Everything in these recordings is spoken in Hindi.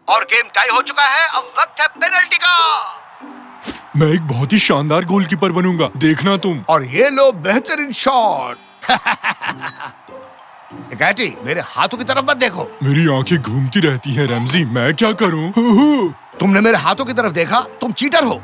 और गेम टाई हो चुका है। अब वक्त है पेनल्टी का। मैं एक बहुत ही शानदार गोलकीपर बनूंगा, देखना तुम। और ये लो बेहतरीन शॉट। निकाटी, मेरे हाथों की तरफ मत देखो। मेरी आंखें घूमती रहती हैं रैमजी, मैं क्या करूं? तुमने मेरे हाथों की तरफ देखा, तुम चीटर हो।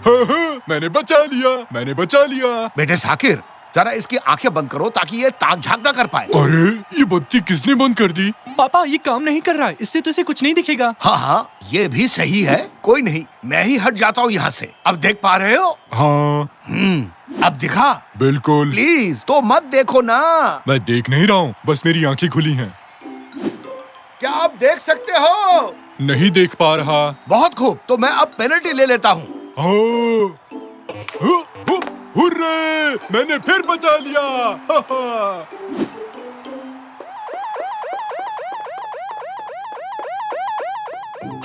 मैंने बचा लिया। बेटे साकिर, जरा इसकी आंखें बंद करो ताकि ये ताक झांक ना कर पाए। अरे ये बत्ती किसने बंद कर दी? पापा ये काम नहीं कर रहा है, इससे तो इसे कुछ नहीं दिखेगा। हाँ हाँ, ये भी सही है। कोई नहीं, मैं ही हट जाता हूँ यहाँ से। अब देख पा रहे हो? हाँ अब दिखा। बिल्कुल। प्लीज तो मत देखो ना। मैं देख नहीं रहा हूँ, बस मेरी आंखें खुली हैं। क्या आप देख सकते हो? नहीं देख पा रहा। बहुत खूब, तो मैं अब पेनल्टी ले लेता हूँ। हुर्रे! मैंने फिर बचा लिया।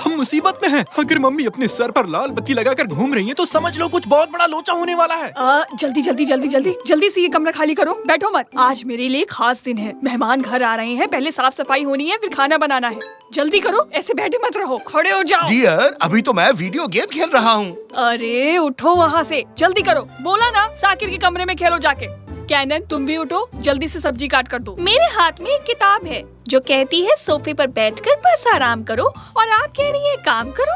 हम मुसीबत में हैं। अगर मम्मी अपने सर पर लाल बत्ती लगाकर घूम रही हैं, तो समझ लो कुछ बहुत बड़ा लोचा होने वाला है। जल्दी से ये कमरा खाली करो। बैठो मत, आज मेरे लिए खास दिन है। मेहमान घर आ रहे हैं, पहले साफ सफाई होनी है, फिर खाना बनाना है। जल्दी करो, ऐसे बैठे मत रहो, खड़े हो जाओ। डियर, अभी तो मैं वीडियो गेम खेल रहा हूँ। अरे उठो वहाँ से, जल्दी करो। बोला ना साकिर के कमरे में खेलो जाके। कैनन, तुम भी उठो, जल्दी से सब्जी काट कर दो। मेरे हाथ में एक किताब है जो कहती है सोफे पर बैठकर बस आराम करो, और आप कह रही है काम करो।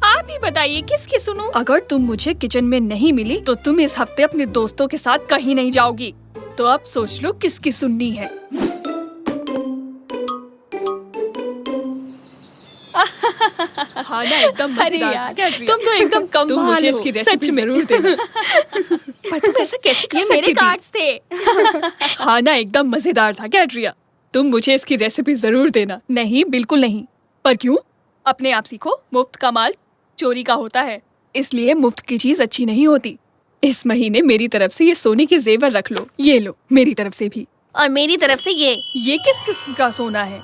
आप ही बताइए किसकी सुनूं? अगर तुम मुझे किचन में नहीं मिली तो तुम इस हफ्ते अपने दोस्तों के साथ कहीं नहीं जाओगी। तो अब सोच लो किसकी सुननी है। खाना एकदम मजेदार था। क्या तुम तो एकदम कम तुम मुझे इसकी रेसिपी जरूर देना। पर तुम ऐसा कैसे कर सकती थी? ये मेरे कार्ड्स थे। खाना एकदम मजेदार था कैट्रिया। तुम मुझे इसकी रेसिपी जरूर देना। नहीं, बिल्कुल नहीं। पर क्यों? अपने आप सीखो, मुफ्त का माल चोरी का होता है, इसलिए मुफ्त की चीज अच्छी नहीं होती। इस महीने मेरी तरफ से ये सोने के जेवर रख लो। ये लो, मेरी तरफ से भी। और मेरी तरफ से ये किस किस्म का सोना है?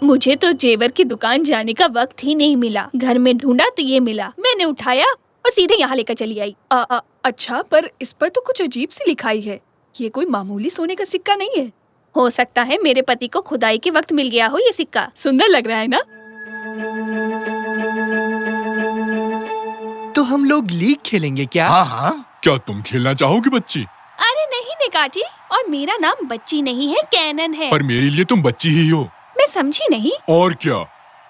मुझे तो जेवर की दुकान जाने का वक्त ही नहीं मिला। घर में ढूंढा तो ये मिला, मैंने उठाया और सीधे यहाँ लेकर चली आई। अच्छा, पर इस पर तो कुछ अजीब सी लिखाई है। ये कोई मामूली सोने का सिक्का नहीं है। हो सकता है मेरे पति को खुदाई के वक्त मिल गया हो ये सिक्का। सुंदर लग रहा है ना? तो हम लोग लीग खेलेंगे क्या? हाँ हाँ। क्या तुम खेलना चाहोगी बच्ची? अरे नहीं निकाची, और मेरा नाम बच्ची नहीं है, कैनन है। पर मेरे लिए तुम बच्ची ही हो। मैं समझी नहीं। और क्या,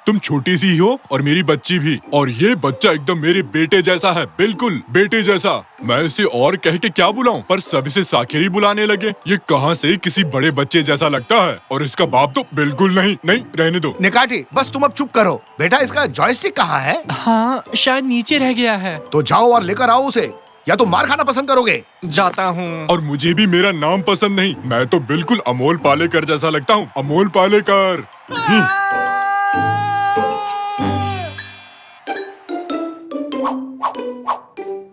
तुम छोटी सी हो और मेरी बच्ची भी। और ये बच्चा एकदम मेरे बेटे जैसा है, बिल्कुल बेटे जैसा। मैं इसे और कह के क्या बुलाऊं, पर सब इसे साकिर ही बुलाने लगे। ये कहाँ से किसी बड़े बच्चे जैसा लगता है। और इसका बाप तो बिल्कुल नहीं। रहने दो। निकाटी, बस तुम अब चुप करो। बेटा, इसका जॉयस्टिक कहाँ है? हाँ, शायद नीचे रह गया है। तो जाओ और लेकर आओ उसे, या तो मार खाना पसंद करोगे? जाता हूँ। और मुझे भी मेरा नाम पसंद नहीं। मैं तो बिल्कुल अमोल पालेकर जैसा लगता हूँ, अमोल पालेकर।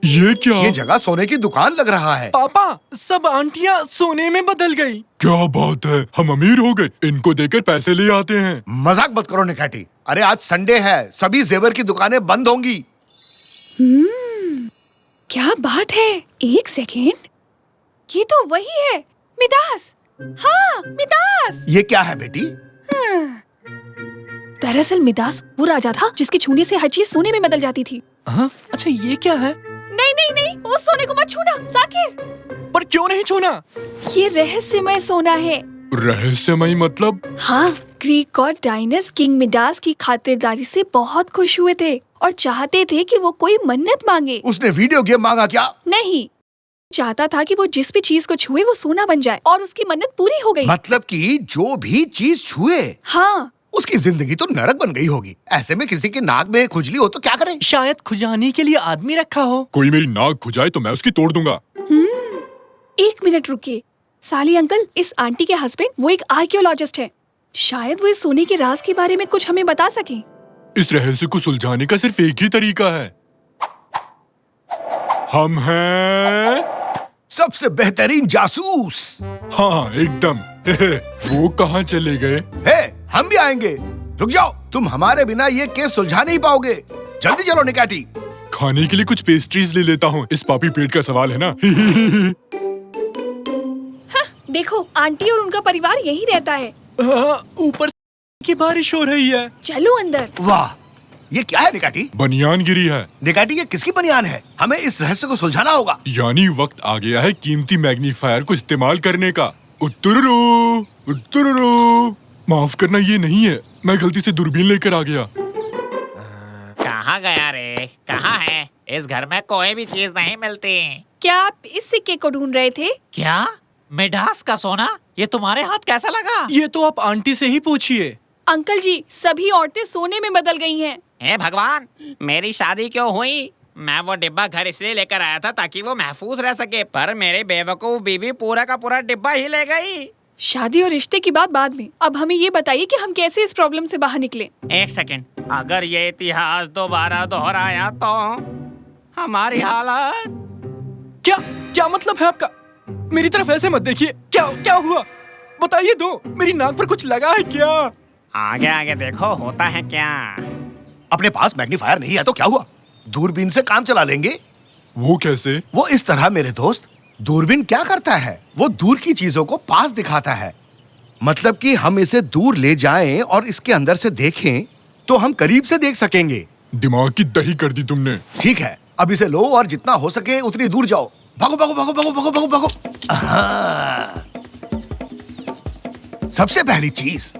ये क्या? ये जगह सोने की दुकान लग रहा है। पापा, सब आंटियाँ सोने में बदल गई। क्या बात है, हम अमीर हो गए। इनको देकर पैसे ले आते हैं। मजाक मत करो निकाटी। अरे आज संडे है, सभी जेवर की दुकानें बंद होंगी। क्या बात है। एक सेकेंड, ये तो वही है, मिदास। हाँ, मिदास। ये क्या है बेटी? दरअसल मिदास वो राजा था जिसके छूने से हर चीज सोने में बदल जाती थी। हाँ? अच्छा ये क्या है? नहीं, वो सोने को मत छूना साकिर। पर क्यों नहीं छूना? ये रहस्यमय सोना है। रहस्यमय मतलब? हाँ, ग्रीक गॉड डायनस किंग मिडास की खातिरदारी से बहुत खुश हुए थे और चाहते थे कि वो कोई मन्नत मांगे। उसने वीडियो गेम मांगा क्या? नहीं, चाहता था कि वो जिस भी चीज को छुए वो सोना बन जाए, और उसकी मन्नत पूरी हो गई। मतलब कि जो भी चीज छुए, हाँ, उसकी जिंदगी तो नरक बन गई होगी। ऐसे में किसी के नाक में खुजली हो तो क्या करें? शायद खुजाने के लिए आदमी रखा हो। कोई मेरी नाक खुजाए तो मैं उसकी तोड़ दूंगा। 1 मिनट रुकिए। साली अंकल, इस आंटी के हस्बैंड वो एक आर्कियोलॉजिस्ट है। शायद वो इस सोने के राज के बारे में कुछ हमें बता सके। इस रहस्य को सुलझाने का सिर्फ एक ही तरीका है। हम हैं सबसे बेहतरीन जासूस। हाँ एकदम। वो कहाँ चले गए? हम भी आएंगे। रुक जाओ, तुम हमारे बिना ये केस सुलझा नहीं पाओगे। जल्दी चलो निकाटी। खाने के लिए कुछ पेस्ट्रीज ले लेता हूँ, इस पापी पेट का सवाल है ना। हाँ, देखो आंटी और उनका परिवार यही रहता है। ऊपर की बारिश हो रही है। चलो अंदर। वाह, ये क्या है निकाटी? बनियान गिरी है। निकाटी ये किसकी बनियान है? हमें इस रहस्य को सुलझाना होगा। यानी वक्त आ गया है कीमती मैग्नीफायर को इस्तेमाल करने का। उत्तुरुरु, उत्तुरुरु। माफ करना, ये नहीं है, मैं गलती से दूरबीन लेकर आ गया। कहाँ गया रे? कहाँ है? इस घर में कोई भी चीज नहीं मिलती। क्या आप इस सिक्के को ढूंढ रहे थे? क्या? मिडास का सोना? ये तुम्हारे हाथ कैसा लगा? ये तो आप आंटी से ही पूछिए। अंकल जी, सभी औरतें सोने में बदल गई हैं। हे भगवान, मेरी शादी क्यों हुई? मैं वो डिब्बा घर इसलिए लेकर आया था ताकि वो महफूज रह सके, पर मेरी बेवकूफ बीवी पूरा का पूरा डिब्बा ही ले गई। शादी और रिश्ते की बात बाद में, अब हमें ये बताइए कि हम कैसे इस प्रॉब्लम से बाहर निकले। एक सेकंड, अगर ये इतिहास दोबारा दोहराया तो हमारी हालत। क्या क्या मतलब है आपका? मेरी तरफ ऐसे मत देखिए। क्या क्या हुआ? बताइए दो, मेरी नाक पर कुछ लगा है क्या? आगे आगे देखो, होता है क्या। अपने पास मैग्नीफायर नहीं है तो क्या हुआ? दूरबीन से काम चला लेंगे। वो कैसे? वो इस तरह मेरे दोस्त, दूरबीन क्या करता है? वो दूर की चीजों को पास दिखाता है। मतलब कि हम इसे दूर ले जाएं और इसके अंदर से देखें तो हम करीब से देख सकेंगे। दिमाग की दही कर दी तुमने। ठीक है, अब इसे लो और जितना हो सके उतनी दूर जाओ। भागो भागो भागो भागो भागो भागो भागो। हाँ। सबसे पहली चीज,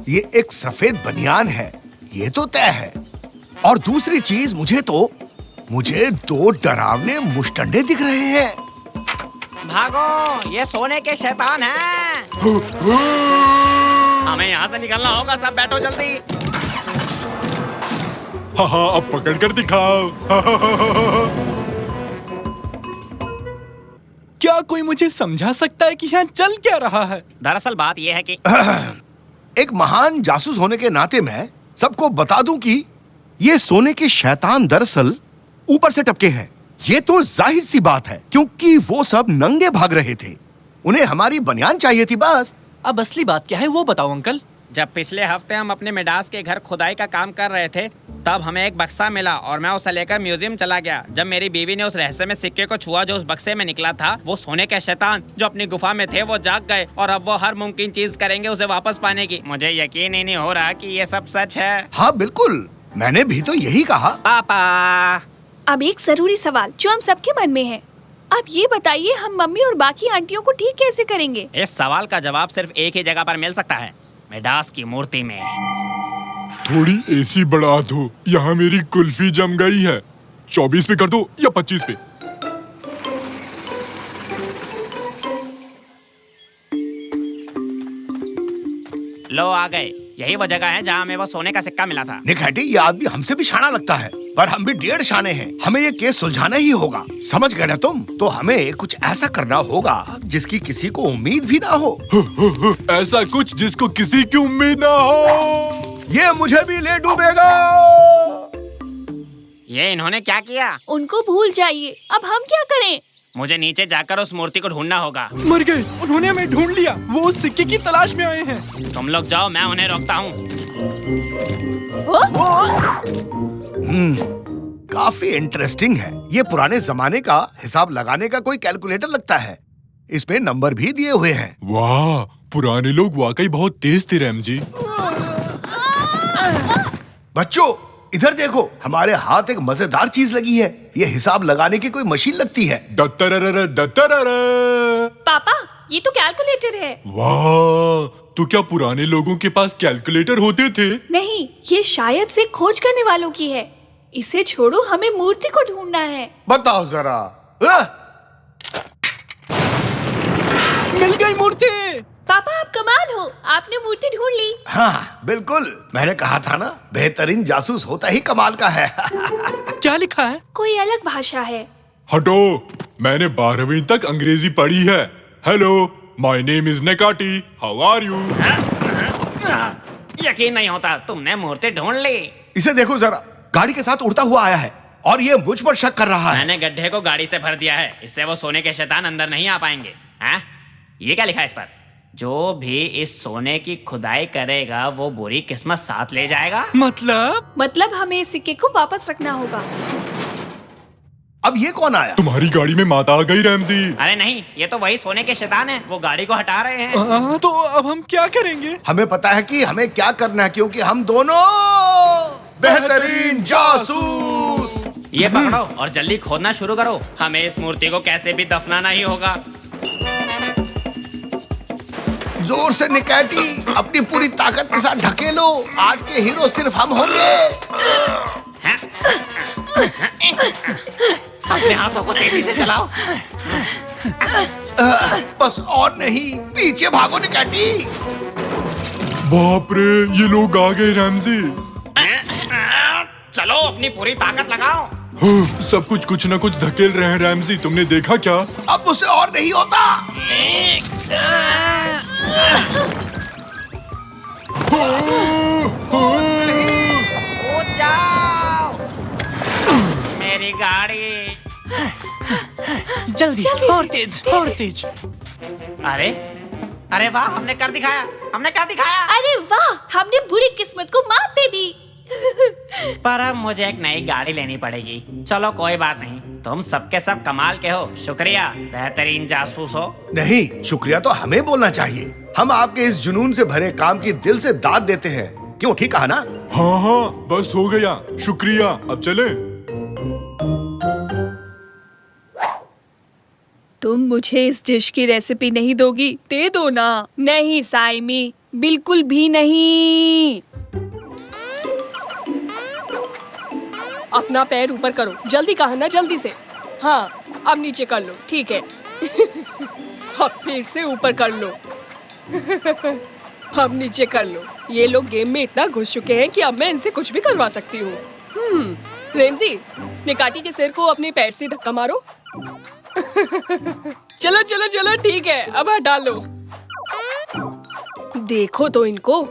ये एक सफेद बनियान है, ये तो तय है। और दूसरी चीज, मुझे दो डरावने मुश्तंडे दिख रहे हैं। भागो, ये सोने के शैतान हैं। हमें यहाँ से निकलना होगा, सब बैठो जल्दी। हाँ, अब पकड़ कर दिखाओ। क्या कोई मुझे समझा सकता है कि यहाँ चल क्या रहा है? दरअसल बात यह है कि एक महान जासूस होने के नाते मैं सबको बता दूं कि ये सोने के शैतान दरअसल ऊपर से टपके हैं। ये तो जाहिर सी बात है, क्योंकि वो सब नंगे भाग रहे थे। उन्हें हमारी बनियान चाहिए थी बस। अब असली बात क्या है वो बताओ अंकल। जब पिछले हफ्ते हम अपने मिडास के घर खुदाई का काम कर रहे थे, तब हमें एक बक्सा मिला और मैं उसे लेकर म्यूजियम चला गया। जब मेरी बीवी ने उस रहस्य में सिक्के को छुआ जो उस बक्से में निकला था, वो सोने के शैतान जो अपनी गुफा में थे वो जाग गए और अब वो हर मुमकिन चीज करेंगे उसे वापस पाने की। मुझे यकीन ही नहीं हो रहा कि ये सब सच है। हाँ बिल्कुल, मैंने भी तो यही कहा। पापा, अब एक जरूरी सवाल जो हम सबके मन में है। अब ये बताइए, हम मम्मी और बाकी आंटियों को ठीक कैसे करेंगे? इस सवाल का जवाब सिर्फ एक ही जगह पर मिल सकता है, मिडास की मूर्ति में। थोड़ी एसी बढ़ा दो, यहाँ मेरी कुल्फी जम गई है। 24 पे कर दो या 25 पे। लो आ गए, यही वो जगह है जहाँ हमें वो सोने का सिक्का मिला था। निखाटी, ये आदमी हमसे भी शाना लगता है, पर हम भी 1.5 शाने हैं। हमें ये केस सुलझाना ही होगा, समझ गए ना तुम? तो हमें कुछ ऐसा करना होगा जिसकी किसी को उम्मीद भी ना हो। ऐसा कुछ जिसको किसी की उम्मीद ना हो। ये मुझे भी ले डूबेगा। ये इन्होंने क्या किया? उनको भूल जाइए, अब हम क्या करें? मुझे नीचे जाकर उस मूर्ति को ढूंढना होगा। मर गए, उन्होंने हमें ढूंढ लिया। वो उस सिक्के की तलाश में आए हैं। तुम लोग जाओ, मैं उन्हें रोकता हूँ। काफी इंटरेस्टिंग है। ये पुराने जमाने का हिसाब लगाने का कोई कैलकुलेटर लगता है। इसमें नंबर भी दिए हुए हैं। वाह, पुराने लोग वाकई बहुत तेज थे रैम जी। बच्चों इधर देखो, हमारे हाथ एक मजेदार चीज लगी है। ये हिसाब लगाने की कोई मशीन लगती है। दत्तररर, दत्तररर। पापा, ये तो कैलकुलेटर है। वाह, तो क्या पुराने लोगों के पास कैलकुलेटर होते थे? नहीं, ये शायद से खोज करने वालों की है। इसे छोड़ो, हमें मूर्ति को ढूंढना है। बताओ जरा। मिल गई मूर्ति। पापा, आप कमाल हो, आपने मूर्ति ढूंढ ली। हाँ बिल्कुल, मैंने कहा था ना, बेहतरीन जासूस होता ही कमाल का है। क्या लिखा है? कोई अलग भाषा है। हटो, मैंने 12वीं तक अंग्रेजी पढ़ी है। हेलो, माय नेम इज नेकाटी, हाउ आर यू? यकीन नहीं होता, तुमने मूर्ति ढूंढ ली। इसे देखो जरा, गाड़ी के साथ उड़ता हुआ आया है और ये मुझ पर शक कर रहा है। मैंने गड्ढे को गाड़ी से भर दिया है, इससे वो सोने के शैतान अंदर नहीं आ पाएंगे। हैं? ये क्या लिखा है इस पर? जो भी इस सोने की खुदाई करेगा वो बुरी किस्मत साथ ले जाएगा। मतलब हमें इस सिक्के को वापस रखना होगा। अब ये कौन आया? तुम्हारी गाड़ी में माता आ गई रैमजी। अरे नहीं, ये तो वही सोने के शैतान है, वो गाड़ी को हटा रहे हैं। तो अब हम क्या करेंगे? हमें पता है कि हमें क्या करना है, क्योंकि हम दोनों बेहतरीन जासूस। ये पकड़ो और जल्दी खोदना शुरू करो। हमें इस मूर्ति को कैसे भी दफनाना ही होगा। जोर से निकैटी, अपनी पूरी ताकत के साथ ढकेलो। आज के हीरो सिर्फ हम होंगे। अपने हाथों को तेजी से चलाओ। बस और नहीं, पीछे भागो निकैटी। बाप रे, ये लोग आ गए रैमजी। चलो अपनी पूरी ताकत लगाओ। सब कुछ न कुछ धकेल रहे हैं रैमजी, तुमने देखा क्या? अब मुझसे और नहीं होता। कूद जाओ। मेरी गाड़ी। जल्दी और तेज और तेज। अरे अरे वाह, हमने कर दिखाया, हमने कर दिखाया। अरे वाह, हमने बुरी किस्मत को मात दे दी। पर अब मुझे एक नई गाड़ी लेनी पड़ेगी। चलो कोई बात नहीं, तुम सबके सब कमाल के हो। शुक्रिया, बेहतरीन जासूस हो। नहीं, शुक्रिया तो हमें बोलना चाहिए। हम आपके इस जुनून से भरे काम की दिल से दाद देते हैं। क्यों, ठीक कहा ना? हाँ, बस हो गया, शुक्रिया। अब चले। तुम मुझे इस डिश की रेसिपी नहीं दोगी? दे दो ना। नहीं साइमी, बिल्कुल भी नहीं। अपना पैर ऊपर करो, जल्दी कहा ना, जल्दी से। हाँ, अब नीचे कर लो, ठीक है। अब फिर से ऊपर कर लो। अब नीचे कर लो। ये लोग गेम में इतना घुस चुके हैं कि अब मैं इनसे कुछ भी करवा सकती हूँ। रेमजी, निकाटी के सिर को अपने पैर से धक्का मारो। चलो चलो चलो, ठीक है, अब हटा लो। देखो तो इनको,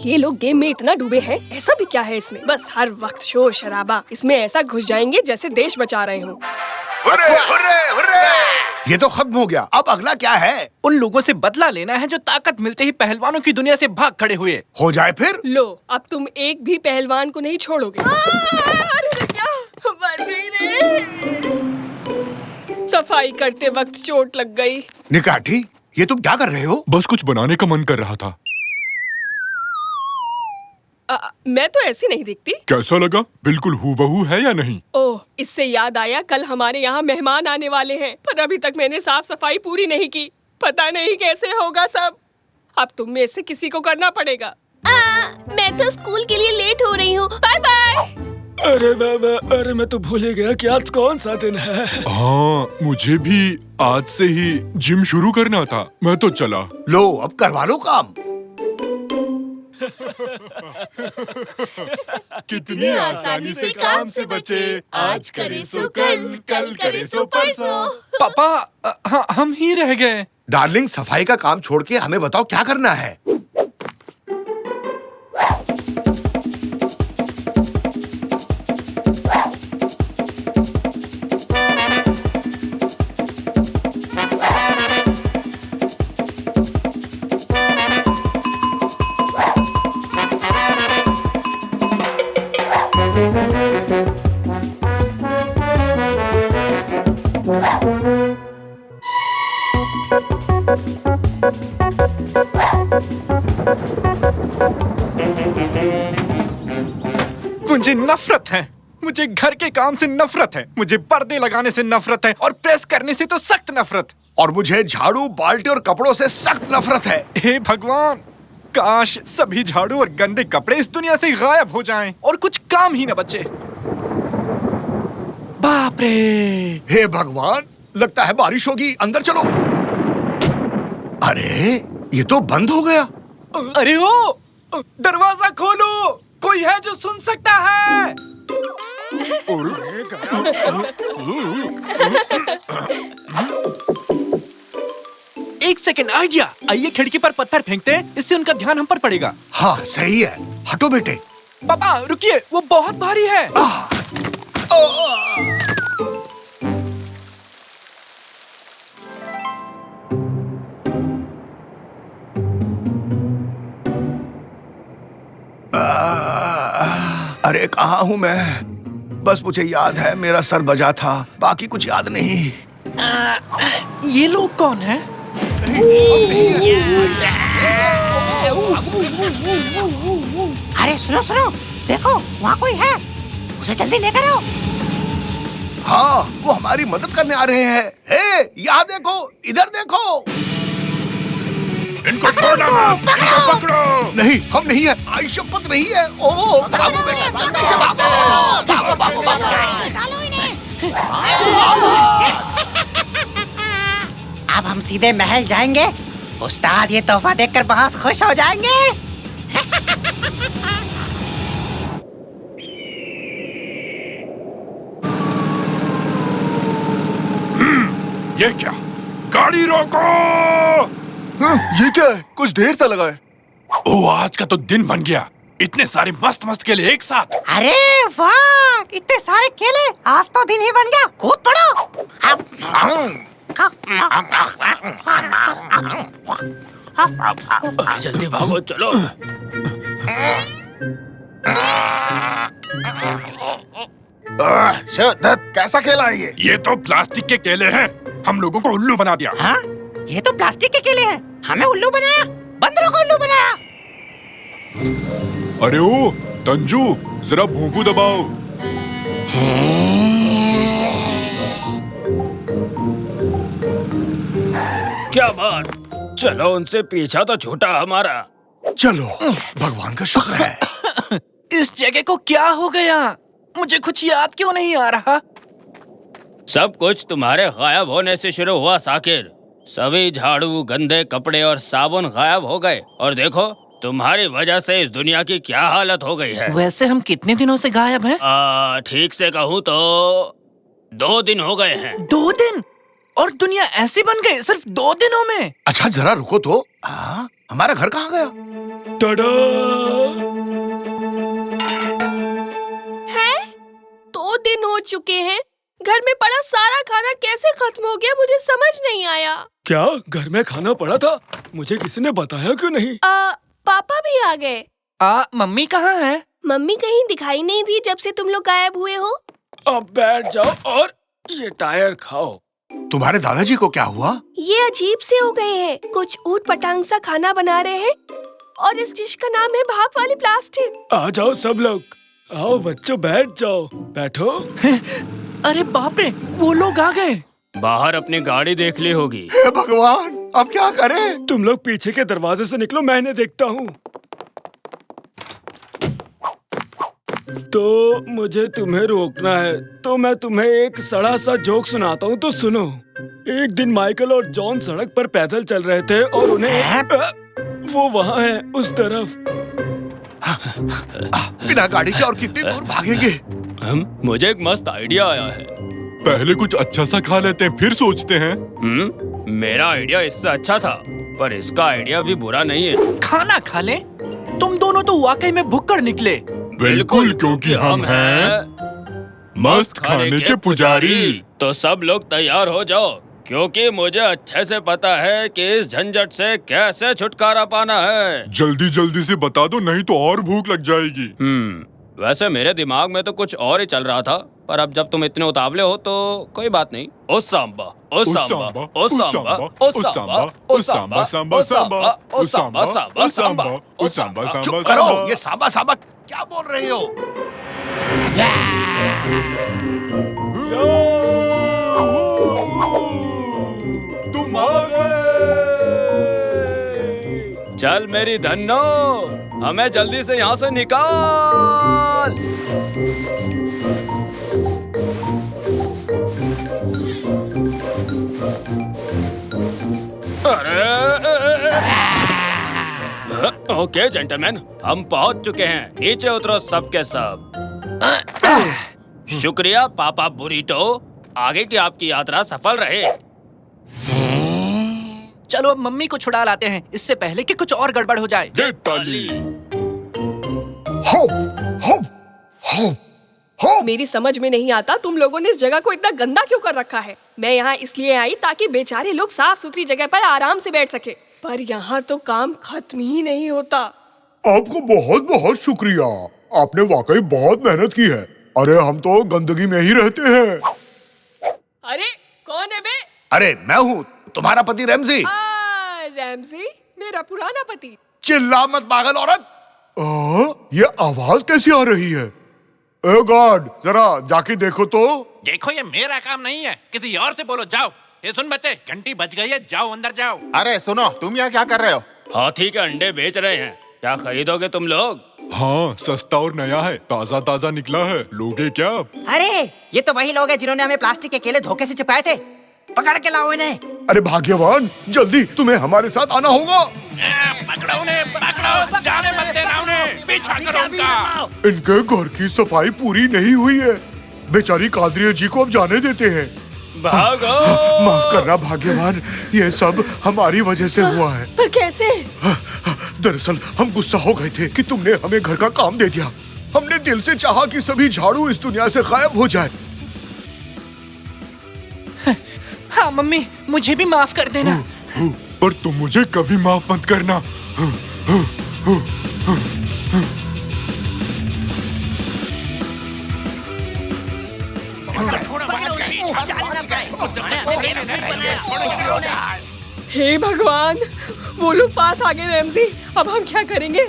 ये लोग गेम में इतना डूबे हैं। ऐसा भी क्या है इसमें? बस हर वक्त शोर शराबा। इसमें ऐसा घुस जाएंगे जैसे देश बचा रहे हो। Hurray, hurray, hurray! ये तो खत्म हो गया। अब अगला क्या है? उन लोगों से बदला लेना है जो ताकत मिलते ही पहलवानों की दुनिया से भाग खड़े हुए। हो जाए फिर। लो, अब तुम एक भी पहलवान को नहीं छोड़ोगे। अरे क्या, मर गई रे। सफाई करते वक्त चोट लग गई। निकाटी, ये तुम क्या कर रहे हो? बस कुछ बनाने का मन कर रहा था। मैं तो ऐसी नहीं दिखती। कैसा लगा? बिल्कुल हूबहू है या नहीं? ओह, इससे याद आया, कल हमारे यहाँ मेहमान आने वाले हैं, पर अभी तक मैंने साफ सफाई पूरी नहीं की। पता नहीं कैसे होगा सब। अब तुम में से किसी को करना पड़ेगा। मैं तो स्कूल के लिए लेट हो रही हूँ। Bye bye. अरे बाबा, अरे मैं तो भूल ही गया कि आज कौन सा दिन है। हाँ, मुझे भी आज से ही जिम शुरू करना था। मैं तो चला। लो, अब करवा लो काम। कितनी आसानी से काम से बचे, आज करे सो कल, कल करे सो परसों। पापा, हाँ, हम ही रह गए। डार्लिंग, सफाई का काम छोड़ के हमें बताओ क्या करना है। मुझे नफरत है। मुझे घर के काम से नफरत है। मुझे पर्दे लगाने से नफरत है और प्रेस करने से तो सख्त नफरत। और मुझे झाड़ू, बाल्टी और कपड़ों से सख्त नफरत है। हे भगवान, काश सभी झाड़ू और गंदे कपड़े इस दुनिया से गायब हो जाएं और कुछ काम ही न बचे। बाप रे! हे भगवान, लगता है बारिश होगी। अंदर चलो। अरे, ये तो बंद हो गया। अरे ओ, दरवाजा खोलो, कोई है जो सुन सकता है। एक सेकंड, आइडिया। आइए खिड़की पर पत्थर फेंकते हैं, इससे उनका ध्यान हम पर पड़ेगा। हाँ, सही है। हटो बेटे। पापा रुकिए, वो बहुत भारी है। अरे कहाँ हूँ मैं? बस मुझे याद है मेरा सर बजा था, बाकी कुछ याद नहीं। ये लोग कौन हैं? अरे सुनो सुनो, देखो वहाँ कोई है, उसे जल्दी लेकर आओ। हाँ, वो हमारी मदद करने आ रहे हैं। हे, यहाँ देखो, इधर देखो। इनको छोड़ना मत, इनको पकड़ो। नहीं, हम नहीं है। आई शपथ नहीं है। ओ, भागो बेटा, जल्दी से भागो। भागो, भागो, भागो। डालो इन्हें। अब हम सीधे महल जाएंगे। उस्ताद ये तोहफा देखकर बहुत खुश हो जाएंगे। ये क्या? गाड़ी रोको! ये क्या है? कुछ ढेर सा लगा है। ओ, आज का तो दिन बन गया। इतने सारे मस्त मस्त केले एक साथ। अरे वाह, इतने सारे केले, आज तो दिन ही बन गया। कूद पड़ो। जल्दी भागो, चलो। कैसा खेला है ये? ये तो प्लास्टिक के केले हैं। हम लोगों को उल्लू बना दिया। हाँ? ये तो प्लास्टिक के केले हैं। हमें उल्लू बनाया, बंदरों को उल्लू बनाया। अरे ओ तंजू, जरा भोंपू दबाओ। क्या बात, चलो उनसे पीछा तो छूटा हमारा। चलो, भगवान का शुक्र है। इस जगह को क्या हो गया? मुझे कुछ याद क्यों नहीं आ रहा? सब कुछ तुम्हारे गायब होने से शुरू हुआ साकिर। सभी झाड़ू, गंदे कपड़े और साबुन गायब हो गए और देखो तुम्हारी वजह से इस दुनिया की क्या हालत हो गई है। वैसे हम कितने दिनों से गायब हैं? ठीक से कहूँ तो 2 दिन हो गए हैं। 2 दिन? और दुनिया ऐसी बन गई सिर्फ 2 दिनों में? अच्छा, जरा रुको तो। हमारा घर कहाँ गया? है? 2 दिन हो चुके हैं। घर में पड़ा सारा खाना कैसे खत्म हो गया, मुझे समझ नहीं आया। क्या घर में खाना पड़ा था? मुझे किसी ने बताया क्यों नहीं? पापा भी आ गए। मम्मी कहाँ है? मम्मी कहीं दिखाई नहीं दी जब से तुम लोग गायब हुए हो। अब बैठ जाओ और ये टायर खाओ। तुम्हारे दादाजी को क्या हुआ? ये अजीब से हो गए हैं। कुछ ऊट पटांग सा खाना बना रहे हैं और इस डिश का नाम है भाप वाली प्लास्टिक। आ जाओ सब लोग, आओ बच्चों, बैठ जाओ। बैठो। अरे बाप रे, वो लोग आ गए। बाहर अपनी गाड़ी देख ली होगी। हे भगवान, अब क्या करें? तुम लोग पीछे के दरवाजे से निकलो, मैं इन्हें देखता हूँ। तो मुझे तुम्हें रोकना है, तो मैं तुम्हें एक सड़ा सा जोक सुनाता हूँ, तो सुनो। एक दिन माइकल और जॉन सड़क पर पैदल चल रहे थे और उन्हें वो वहाँ है उस तरफ। बिना गाड़ी के और कितनी दूर भागेंगे? मुझे एक मस्त आइडिया आया है। पहले कुछ अच्छा सा खा लेते हैं, फिर सोचते हैं। मेरा आइडिया इससे अच्छा था, पर इसका आइडिया भी बुरा नहीं है। खाना खा ले? तुम दोनों तो वाकई में भुक्कड़ निकले। बिल्कुल, क्योंकि हम हैं मस्त खाने के पुजारी। तो सब लोग तैयार हो जाओ, क्योंकि मुझे अच्छे से पता है कि इस झंझट से कैसे छुटकारा पाना है। जल्दी जल्दी से बता दो, नहीं तो और भूख लग जाएगी। वैसे मेरे दिमाग में तो कुछ और ही चल रहा था, पर अब जब तुम इतने उतावले हो तो कोई बात नहीं। ओ सांबा, ओ सांबा, ओ सांबा, ओ सांबा, ओ सांबा, सांबा सांबा, ओ सांबा, सांबा, सांबा, ओ सांबा, सांबा, चुप करो, ये सांबा सांबा क्या बोल रहे हो? तुम आ गए। चल मेरी धन्नो, हमें जल्दी से यहाँ से निकाल। ओके जेंटलमैन, हम पहुंच चुके हैं। नीचे उतरो सबके सब। शुक्रिया पापा बुरीटो, आगे की आपकी यात्रा सफल रहे। चलो अब मम्मी को छुड़ा लाते हैं, इससे पहले कि कुछ और गड़बड़ हो जाए। दे ताली। मेरी समझ में नहीं आता तुम लोगों ने इस जगह को इतना गंदा क्यों कर रखा है। मैं यहाँ इसलिए आई ताकि बेचारे लोग साफ सुथरी जगह पर आराम से बैठ सके, पर यहाँ तो काम खत्म ही नहीं होता। आपको बहुत बहुत शुक्रिया, आपने वाकई बहुत मेहनत की है। अरे हम तो गंदगी में ही रहते हैं। अरे कौन है बे? अरे मैं हूँ, तुम्हारा पति रैमजी। रैमजी, मेरा पुराना पति। चिल्ला मत पागल औरत। ये आवाज कैसी आ रही है? ओ गॉड, जरा जाके देखो तो। देखो ये मेरा काम नहीं है, किसी और से बोलो। जाओ। ये सुन बच्चे, घंटी बज गई है, जाओ अंदर जाओ। अरे सुनो, तुम यहाँ क्या कर रहे हो? हाथी के अंडे बेच रहे हैं, क्या खरीदोगे तुम लोग? हाँ, सस्ता और नया है, ताजा ताजा निकला है, लोगे क्या? अरे ये तो वही लोग हैं जिन्होंने हमें प्लास्टिक के केले धोखे से चिपकाए थे। पकड़ के लाओ इन्हें। अरे भाग्यवान, जल्दी, तुम्हें हमारे साथ आना होगा। पकड़ो उन्हें, पकड़ो, जाने मत देना उन्हें, पीछा करो उनका। इनके घर की सफाई पूरी नहीं हुई है, बेचारी कादरिया जी को अब जाने देते हैं। भागो! माफ करना भाग्यवान, ये सब हमारी वजह से हुआ है। पर कैसे? दरअसल हम गुस्सा हो गए थे कि तुमने हमें घर का काम दे दिया। हमने दिल से चाहा कि सभी झाड़ू इस दुनिया से गायब हो जाए। हाँ मम्मी, मुझे भी माफ कर देना। पर तुम मुझे कभी माफ मत करना। हे भगवान, वो लोग पास आ गए रैमजी। अब हम क्या करेंगे?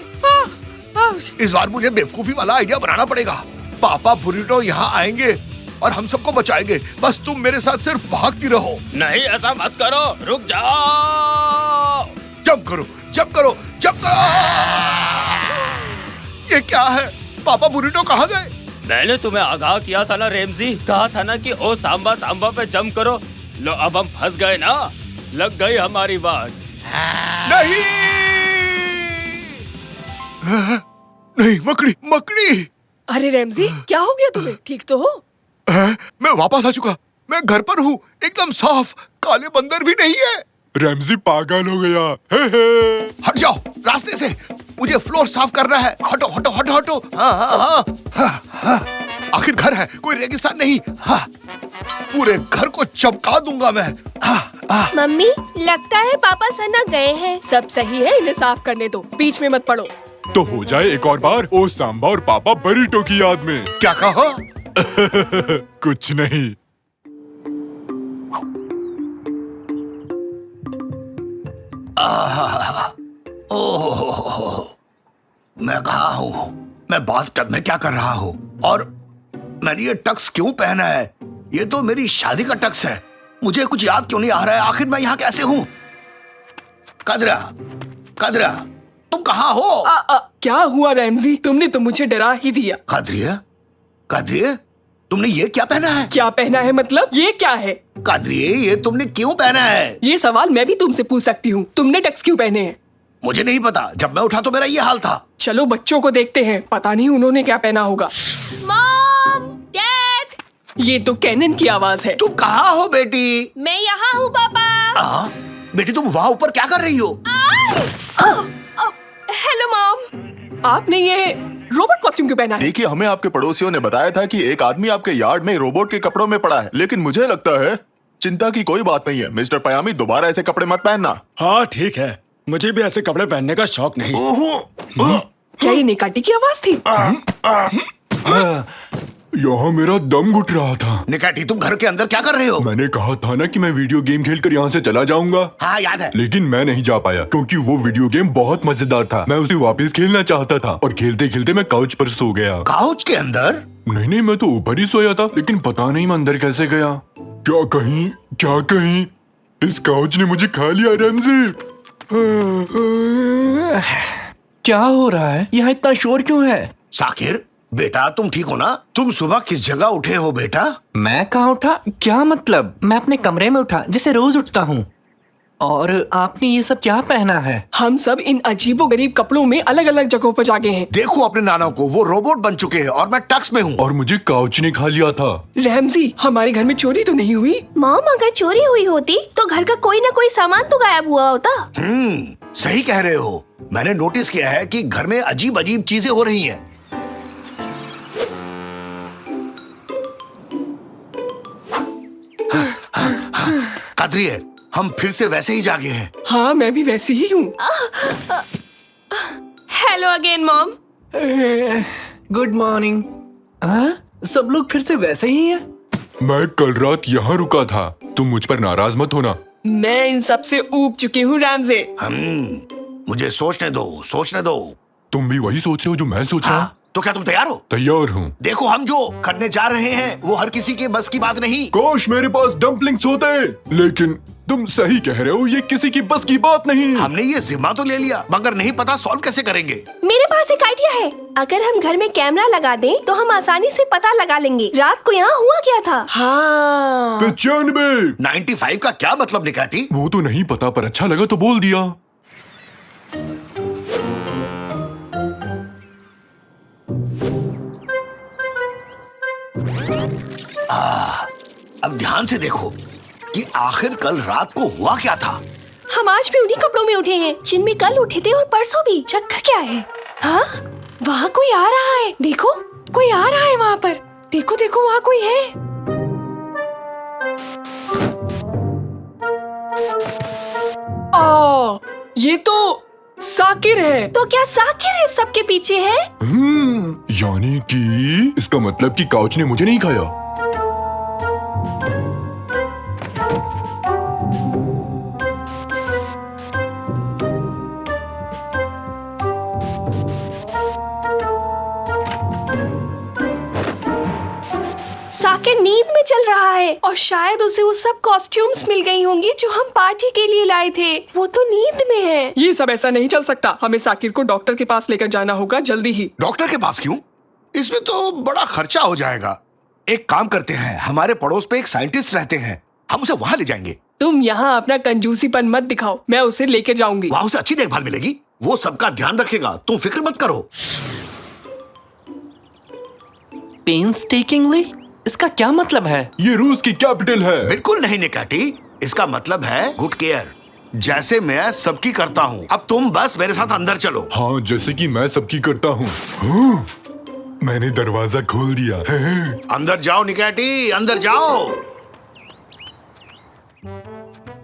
आउश! इस बार मुझे बेवकूफी वाला आइडिया बनाना पड़ेगा। पापा बुरिटो यहाँ आएंगे और हम सबको बचाएंगे। बस तुम मेरे साथ सिर्फ भागती रहो। नहीं, ऐसा मत करो, रुक जाओ। जंप करो, जंप करो, जंप करो। ये क्या है? पापा बुरिटो कहाँ गए? मैंने तुम्हें आगाह किया था ना रेमजी, कहा था ना कि ओ सांबा सांबा पे जंप करो। लो अब हम फंस गए ना, लग गई हमारी बात। नहीं नहीं, मकड़ी मकड़ी। अरे रैमजी, क्या हो गया तुम्हें? ठीक तो हो? मैं वापस आ चुका, मैं घर पर हूँ, एकदम साफ, काले बंदर भी नहीं है। रैमजी पागल हो गया। हे। हट जाओ रास्ते से, मुझे फ्लोर साफ करना है। हटो हटो हटो हटो। हाँ हाँ हाँ हाँ हाँ। आखिर घर है, कोई रेगिस्तान नहीं। हाँ, पूरे घर को चमका दूंगा मैं। हाँ। मम्मी, लगता है पापा सना गए हैं। सब सही है, इन्हें साफ करने दो, बीच में मत पड़ो। तो हो जाए एक और बार ओ सांबा और पापा बरीटो की याद में। क्या कहा? कुछ नहीं। ओह, मैं कहाँ हूँ? मैं बाथटब में क्या कर रहा हूँ? और मैंने ये टक्स क्यों पहना है? ये तो मेरी शादी का टक्स है। मुझे कुछ याद क्यों नहीं आ रहा है? आखिर मैं यहाँ कैसे हूँ? कादरा, कादरा, तुम कहाँ हो? क्या हुआ रैमजी? तुमने तो मुझे डरा ही दिया। कादरिया, कादरिया, तुमने ये क्या पहना है? क्या पहना है मतलब? ये क्या है? कादरिया, ये तुमने क्यों पहना है? ये सवाल मैं भी तुमसे पूछ सकती हूँ। तुमने टक्स क्यों पहने हैं? मुझे नहीं पता, जब मैं उठा तो मेरा ये हाल था। चलो बच्चों को देखते हैं, पता नहीं उन्होंने क्या पहना होगा। मॉम, डैड, ये तो कैनन की आवाज है। तुम कहाँ हो बेटी? मैं यहाँ हूँ पापा। बेटी तुम वहाँ ऊपर क्या कर रही हो? Hello mom. आपने ये रोबोट कॉस्ट्यूम क्यों पहना है? देखिए, हमें आपके पड़ोसियों ने बताया था कि एक आदमी आपके यार्ड में रोबोट के कपड़ों में पड़ा है, लेकिन मुझे लगता है चिंता की कोई बात नहीं है। मिस्टर पयामी, दोबारा ऐसे कपड़े मत पहनना। हाँ ठीक है, मुझे भी ऐसे कपड़े पहनने का शौक नहीं। क्या ये निकाटी की आवाज थी? यहाँ मेरा दम घुट रहा था। निकाटी, तुम घर के अंदर क्या कर रहे हो? मैंने कहा था ना कि मैं वीडियो गेम खेलकर यहाँ से चला जाऊंगा। हाँ याद है। लेकिन मैं नहीं जा पाया क्योंकि वो वीडियो गेम बहुत मजेदार था। मैं उसे वापस खेलना चाहता था और खेलते खेलते मैं काउच पर सो गया। काउच के अंदर? नहीं, मैं तो ऊपर ही सोया था, लेकिन पता नहीं मैं अंदर कैसे गया। क्या कहीं इस काउच ने मुझे खा लिया रैमजी? क्या हो रहा है? यहाँ इतना शोर क्यों है? साकिर, बेटा तुम ठीक हो ना? तुम सुबह किस जगह उठे हो बेटा? मैं कहाँ उठा? क्या मतलब? मैं अपने कमरे में उठा, जैसे रोज उठता हूँ। और आपने ये सब क्या पहना है? हम सब इन अजीबोगरीब कपड़ों में अलग अलग जगहों पर जागे हैं। देखो अपने नाना को, वो रोबोट बन चुके हैं और मैं टक्स में हूँ। और मुझे काउच ने खा लिया था। रैमजी, हमारे घर में चोरी तो नहीं हुई? मॉम, अगर चोरी हुई होती तो घर का कोई ना कोई सामान तो गायब हुआ होता। सही कह रहे हो। मैंने नोटिस किया है कि घर में अजीब अजीब चीजें हो रही हैं। कादरिया, हम फिर से वैसे ही जागे हैं। हाँ, मैं भी वैसी ही हूँ। Hello again mom. Good morning. हाँ, सब लोग फिर से वैसे ही हैं। मैं कल रात यहाँ रुका था, तुम मुझ पर नाराज मत होना। मैं इन सब से ऊब चुकी हूँ रैमजे। मुझे सोचने दो, सोचने दो। तुम भी वही सोच रहे हो जो मैं सोच रहा हूँ? हाँ, तो क्या तुम तैयार हो? तैयार हूँ। देखो, हम जो करने जा रहे हैं वो हर किसी के बस की बात नहीं। काश मेरे पास डम्पलिंग्स होते, लेकिन तुम सही कह रहे हो, ये किसी की बस की बात नहीं। हमने ये जिम्मा तो ले लिया, मगर नहीं पता सॉल्व कैसे करेंगे। मेरे पास एक आइडिया है। अगर हम घर में कैमरा लगा दें तो हम आसानी से पता लगा लेंगे रात को यहाँ हुआ क्या था। हाँ 95। 95 का क्या मतलब निकाटी? वो तो नहीं पता, पर अच्छा लगा तो बोल दिया। अब ध्यान से देखो कि आखिर कल रात को हुआ क्या था। हम आज भी उन्हीं कपड़ों में उठे हैं जिनमें कल उठे थे और परसों भी। चक्कर क्या है? हाँ, वहाँ कोई आ रहा है। देखो, कोई आ रहा है वहाँ पर। देखो देखो, वहाँ कोई है। ये तो साकिर है। तो क्या साकिर इस सब के पीछे है? यानी कि इसका मतलब कि काउच ने मुझे नहीं खाया। साकिर नींद में चल रहा है और शायद उसे वो सब कॉस्ट्यूम्स मिल गई होंगी जो हम पार्टी के लिए लाए थे। वो तो नींद में है। ये सब ऐसा नहीं चल सकता। हमें साकिर को डॉक्टर के पास लेकर जाना होगा जल्दी ही। डॉक्टर के पास क्यों? इसमें तो बड़ा खर्चा हो जाएगा। एक काम करते हैं, हमारे पड़ोस पे एक साइंटिस्ट रहते हैं, हम उसे वहाँ ले जाएंगे। तुम यहाँ अपना कंजूसीपन मत दिखाओ, मैं उसे लेके जाऊंगी। वहाँ उसे अच्छी देखभाल मिलेगी, वो सबका ध्यान रखेगा, तुम फिक्र मत करो। पेन्सटेकिंगली? इसका क्या मतलब है? ये रूस की कैपिटल है। बिल्कुल नहीं निकाटी, इसका मतलब है गुड केयर, जैसे मैं सबकी करता हूँ। अब तुम बस मेरे साथ अंदर चलो। हाँ, जैसे कि मैं सबकी करता हूँ। हाँ, मैंने दरवाजा खोल दिया। अंदर जाओ निकाटी, अंदर जाओ।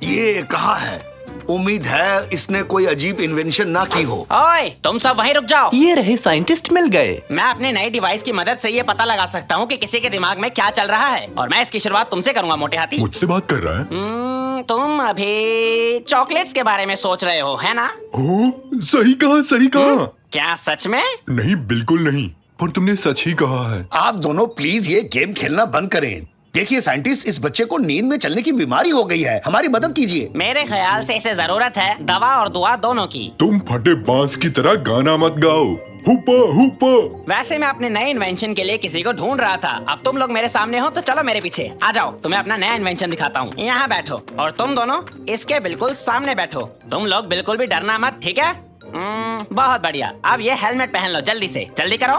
ये कहाँ है? उम्मीद है इसने कोई अजीब इन्वेंशन ना की हो। ओए, तुम सब वहीं रुक जाओ। ये रहे साइंटिस्ट मिल गए। मैं अपनी नई डिवाइस की मदद से ये पता लगा सकता हूँ कि किसी के दिमाग में क्या चल रहा है, और मैं इसकी शुरुआत तुमसे करूंगा, मोटे हाथी। मुझसे बात कर रहा है? तुम अभी चॉकलेट्स के बारे में सोच रहे हो, है ना? ओ, सही कहा, सही कहा। क्या सच में? नहीं, बिल्कुल नहीं, पर तुमने सच ही कहा है। आप दोनों प्लीज ये गेम खेलना बंद करें। देखिए साइंटिस्ट, इस बच्चे को नींद में चलने की बीमारी हो गई है, हमारी मदद कीजिए। मेरे ख्याल से इसे जरूरत है दवा और दुआ दोनों की। तुम फटे बांस की तरह गाना मत गाओ। हुप्पा हुप्पा। वैसे मैं अपने नए इन्वेंशन के लिए किसी को ढूंढ रहा था। अब तुम लोग मेरे सामने हो तो चलो मेरे पीछे आ जाओ, तुम्हें अपना नया इन्वेंशन दिखाता हूँ। यहाँ बैठो, और तुम दोनों इसके बिल्कुल सामने बैठो। तुम लोग बिल्कुल भी डरना मत, ठीक है? बहुत बढ़िया। अब ये हेलमेट पहन लो, जल्दी से, जल्दी करो।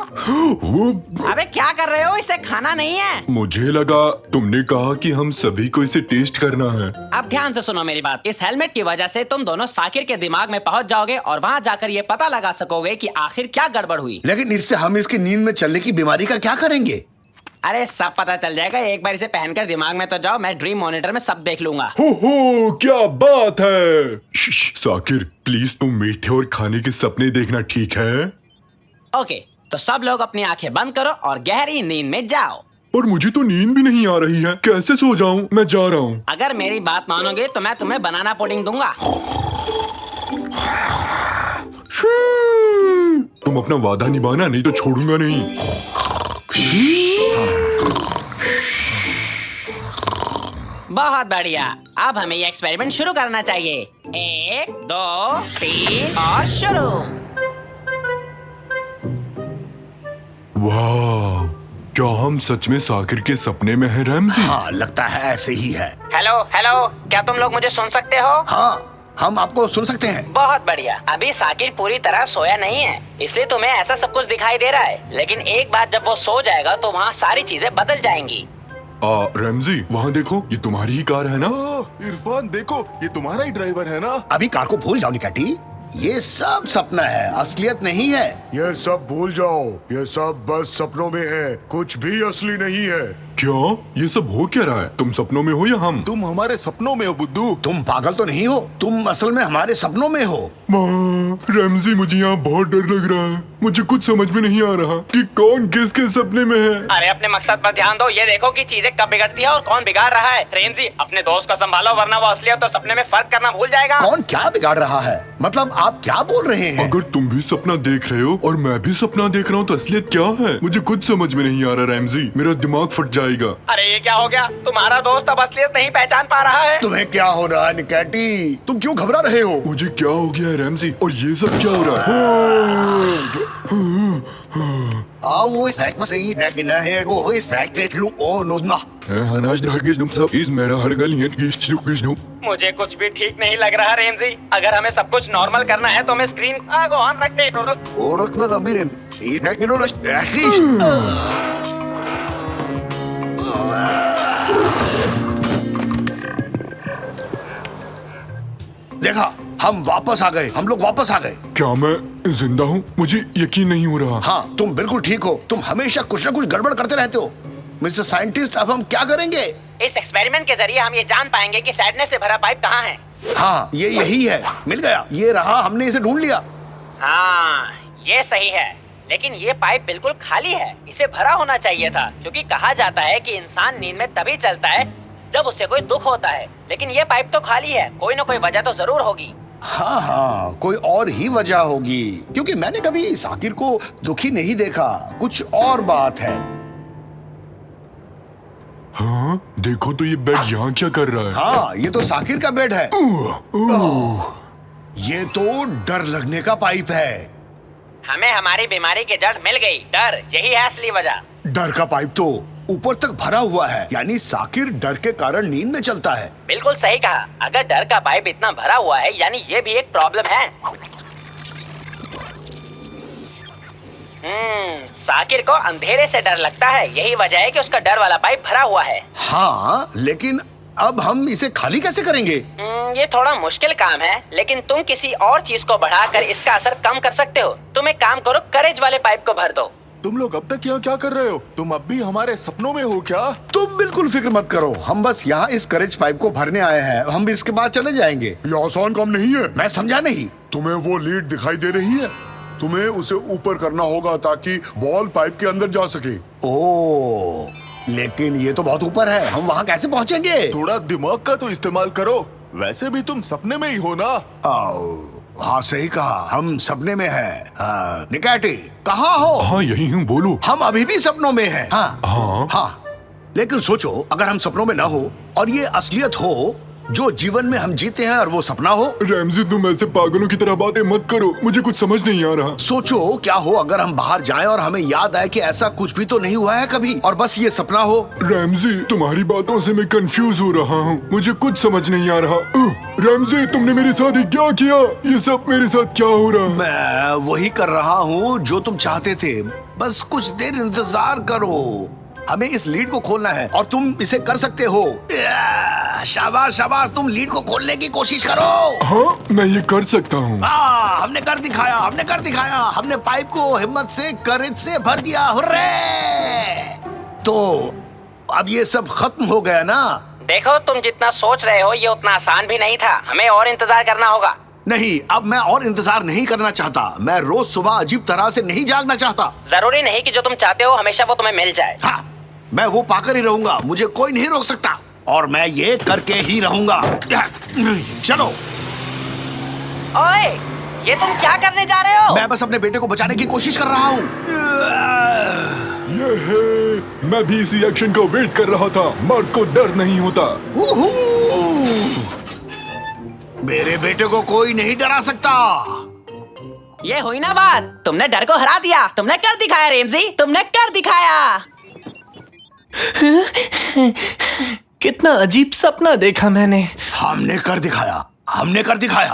अबे क्या कर रहे हो? इसे खाना नहीं है। मुझे लगा तुमने कहा कि हम सभी को इसे टेस्ट करना है। अब ध्यान से सुनो मेरी बात। इस हेलमेट की वजह से तुम दोनों साकिर के दिमाग में पहुंच जाओगे और वहां जाकर ये पता लगा सकोगे कि आखिर क्या गड़बड़ हुई। लेकिन इससे हम इसकी नींद में चलने की बीमारी का क्या करेंगे? अरे सब पता चल जाएगा। एक बार इसे पहनकर दिमाग में तो जाओ, मैं ड्रीम मॉनिटर में सब देख लूंगा। हो, क्या बात है। साकिर, प्लीज तुम मीठे और खाने के सपने देखना, ठीक है? ओके, तो सब लोग अपनी आंखें बंद करो और गहरी नींद में जाओ। पर मुझे तो नींद भी नहीं आ रही है, कैसे सो जाऊं? मैं जा रहा हूँ। अगर मेरी बात मानोगे तो मैं तुम्हें बनाना पुडिंग दूंगा। तुम अपना वादा निभाना, नहीं तो छोड़ूंगा नहीं। बहुत बढ़िया। अब हमें ये एक्सपेरिमेंट शुरू करना चाहिए। 1, 2, 3 और शुरू। वाह, क्या हम सच में साकिर के सपने में हैं, रैमजी? हाँ, लगता है ऐसे ही है। हेलो हेलो, क्या तुम लोग मुझे सुन सकते हो? हाँ, हम आपको सुन सकते हैं। बहुत बढ़िया। अभी साकिर पूरी तरह सोया नहीं है, इसलिए तुम्हें ऐसा सब कुछ दिखाई दे रहा है, लेकिन एक बार जब वो सो जाएगा तो वहाँ सारी चीजें बदल जाएंगी। रैमजी, वहाँ देखो, ये तुम्हारी ही कार है ना? इरफान देखो, ये तुम्हारा ही ड्राइवर है ना? अभी कार को भूल जाओ निकाटी, ये सब सपना है, असलियत नहीं है। ये सब भूल जाओ, ये सब बस सपनों में है, कुछ भी असली नहीं है। क्या? ये सब हो क्या रहा है? तुम सपनों में हो या हम? तुम हमारे सपनों में हो बुद्धू। तुम पागल तो नहीं हो, तुम असल में हमारे सपनों में हो। रैमजी, मुझे यहाँ बहुत डर लग रहा है। मुझे कुछ समझ में नहीं आ रहा कि कौन किसके सपने में है। अरे अपने मकसद पर ध्यान दो, ये देखो कि चीजें कब बिगड़ती है और कौन बिगाड़ रहा है। रेमजी, अपने दोस्त को संभालो, वरना वो असलियत और सपने में फर्क करना भूल जाएगा। कौन क्या बिगाड़ रहा है? मतलब आप क्या बोल रहे हैं? अगर तुम भी सपना देख रहे हो और मैं भी सपना देख रहा हूँ तो असलियत क्या है? मुझे कुछ समझ में नहीं आ रहा रैमजी, मेरा दिमाग फट जाएगा। अरे ये क्या हो गया? तुम्हारा दोस्त अब असलियत नहीं पहचान पा रहा है। तुम्हें क्या हो रहा है निकैटी? तुम क्यों घबरा रहे हो? मुझे क्या हो गया है रैमजी, और ये सब क्या हो रहा है? मुझे कुछ भी ठीक नहीं लग रहा रेमजी। अगर हमें सब कुछ नॉर्मल करना है तो हमें स्क्रीन ऑन रखने देखा, हम वापस आ गए, हम लोग वापस आ गए। क्या मैं जिंदा हूँ? मुझे यकीन नहीं हो रहा। हाँ, तुम बिल्कुल ठीक हो। तुम हमेशा कुछ न कुछ गड़बड़ करते रहते हो। मिस्टर साइंटिस्ट, अब हम क्या करेंगे? इस एक्सपेरिमेंट के जरिए हम ये जान पाएंगे कि सैडनेस से भरा पाइप कहाँ है। हाँ, ये यही है। मिल गया, ये रहा, हमने इसे ढूंढ लिया। हाँ, ये सही है, लेकिन ये पाइप बिल्कुल खाली है। इसे भरा होना चाहिए था, क्योंकि कहा जाता है कि इंसान नींद में तभी चलता है जब उसे कोई दुख होता है। लेकिन ये पाइप तो खाली है, कोई न कोई वजह तो जरूर होगी। हाँ हाँ, कोई और ही वजह होगी, क्योंकि मैंने कभी साकिर को दुखी नहीं देखा। कुछ और बात है। हाँ, देखो तो ये बेड यहाँ क्या कर रहा है? हाँ, ये तो साकिर का बेड है। ये तो डर लगने का पाइप है। हमें हमारी बीमारी की जड़ मिल गई, डर, यही है असली वजह। डर का पाइप तो ऊपर तक भरा हुआ है, यानी साकिर डर के कारण नींद में चलता है। बिल्कुल सही कहा। अगर डर का पाइप इतना भरा हुआ है, यानी ये भी एक प्रॉब्लम है। साकिर को अंधेरे से डर लगता है, यही वजह है कि उसका डर वाला पाइप भरा हुआ है। हाँ, लेकिन अब हम इसे खाली कैसे करेंगे? ये थोड़ा मुश्किल काम है, लेकिन तुम किसी और चीज को बढ़ाकर इसका असर कम कर सकते हो। तुम एक काम करो, करेज वाले पाइप को भर दो। तुम लोग अब तक यहाँ क्या कर रहे हो? तुम अब भी हमारे सपनों में हो क्या? तुम बिल्कुल फिक्र मत करो, हम बस यहाँ इस करेज पाइप को भरने आए हैं। हम भी इसके बाद चले जाएंगे। ये आसान काम नहीं है। मैं समझा नहीं। तुम्हें वो लीड दिखाई दे रही है? तुम्हें उसे ऊपर करना होगा ताकि बॉल पाइप के अंदर जा सके। ओह, लेकिन ये तो बहुत ऊपर है, हम वहाँ कैसे पहुँचेंगे? थोड़ा दिमाग का तो इस्तेमाल करो। वैसे भी तुम सपने में ही हो ना? हाँ, सही कहा, हम सपने में हैं। निकैटी, कहाँ हो? हाँ, यही हूँ, बोलो। हम अभी भी सपनों में हैं। हाँ हाँ हाँ, लेकिन सोचो, अगर हम सपनों में ना हो और ये असलियत हो, जो जीवन में हम जीते हैं, और वो सपना हो। रैमजी, तुम ऐसे पागलों की तरह बातें मत करो, मुझे कुछ समझ नहीं आ रहा। सोचो, क्या हो अगर हम बाहर जाएं और हमें याद आए कि ऐसा कुछ भी तो नहीं हुआ है कभी, और बस ये सपना हो। रैमजी, तुम्हारी बातों से मैं कंफ्यूज हो रहा हूँ, मुझे कुछ समझ नहीं आ रहा। रैमजी, तुमने मेरे साथ ही क्या किया? ये सब मेरे साथ क्या हो रहा है? मैं वही कर रहा हूँ जो तुम चाहते थे। बस कुछ देर इंतजार करो, हमें इस लीड को खोलना है और तुम इसे कर सकते हो। शाबाश शाबाश, तुम लीड को खोलने की कोशिश करो। हाँ, मैं ये कर सकता हूँ। हमने कर दिखाया, हमने कर दिखाया। हमने पाइप को हिम्मत से, करेज से भर दिया। हुर्रे! तो अब ये सब खत्म हो गया ना? देखो, तुम जितना सोच रहे हो ये उतना आसान भी नहीं था। हमें और इंतजार करना होगा। नहीं, अब मैं और इंतजार नहीं करना चाहता। मैं रोज सुबह अजीब तरह से नहीं जागना चाहता। जरूरी नहीं कि जो तुम चाहते हो हमेशा वो तुम्हें मिल जाए। हाँ, मैं वो पाकर ही रहूंगा, मुझे कोई नहीं रोक सकता, और मैं ये करके ही रहूंगा। चलो। ओए, ये तुम क्या करने जा रहे हो? मैं बस अपने बेटे को बचाने की कोशिश कर रहा हूँ। मैं भी इसी एक्शन को वेट कर रहा था। मर्द को डर नहीं होता। मेरे बेटे को कोई नहीं डरा सकता। ये हुई ना बात, तुमने डर को हरा दिया। तुमने कर दिखाया रेमजी, तुमने कर दिखाया। कितना अजीब सपना देखा मैंने। हमने कर दिखाया, हमने कर दिखाया।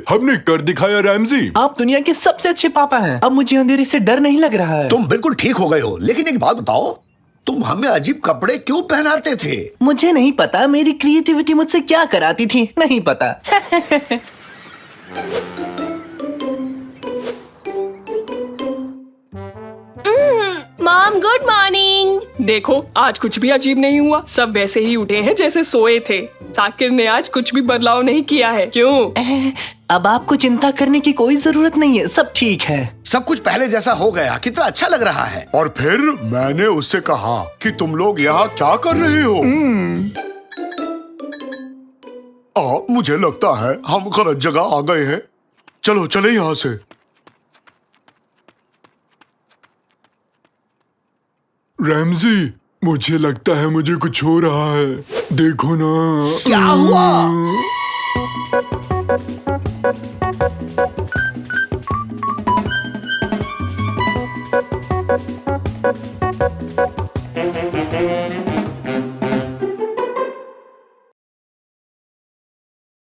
हमने कर दिखाया रैमजी। आप दुनिया के सबसे अच्छे पापा हैं। अब मुझे अंधेरे से डर नहीं लग रहा है। तुम बिल्कुल ठीक हो गए हो, लेकिन एक बात बताओ, तुम हमें अजीब कपड़े क्यों पहनाते थे? मुझे नहीं पता, मेरी क्रिएटिविटी मुझसे क्या कराती थी, नहीं पता। Mom, good morning. देखो, आज कुछ भी अजीब नहीं हुआ, सब वैसे ही उठे हैं जैसे सोए थे। साकिर ने आज कुछ भी बदलाव नहीं किया है। क्यों? अब आपको चिंता करने की कोई जरूरत नहीं है, सब ठीक है। सब कुछ पहले जैसा हो गया। कितना अच्छा लग रहा है। और फिर मैंने उससे कहा कि तुम लोग यहाँ क्या कर रहे हो? मुझे लगता है हम गलत जगह आ गए हैं। चलो चले यहाँ से। रैमजी, मुझे लगता है मुझे कुछ हो रहा है। देखो ना। क्या हुआ?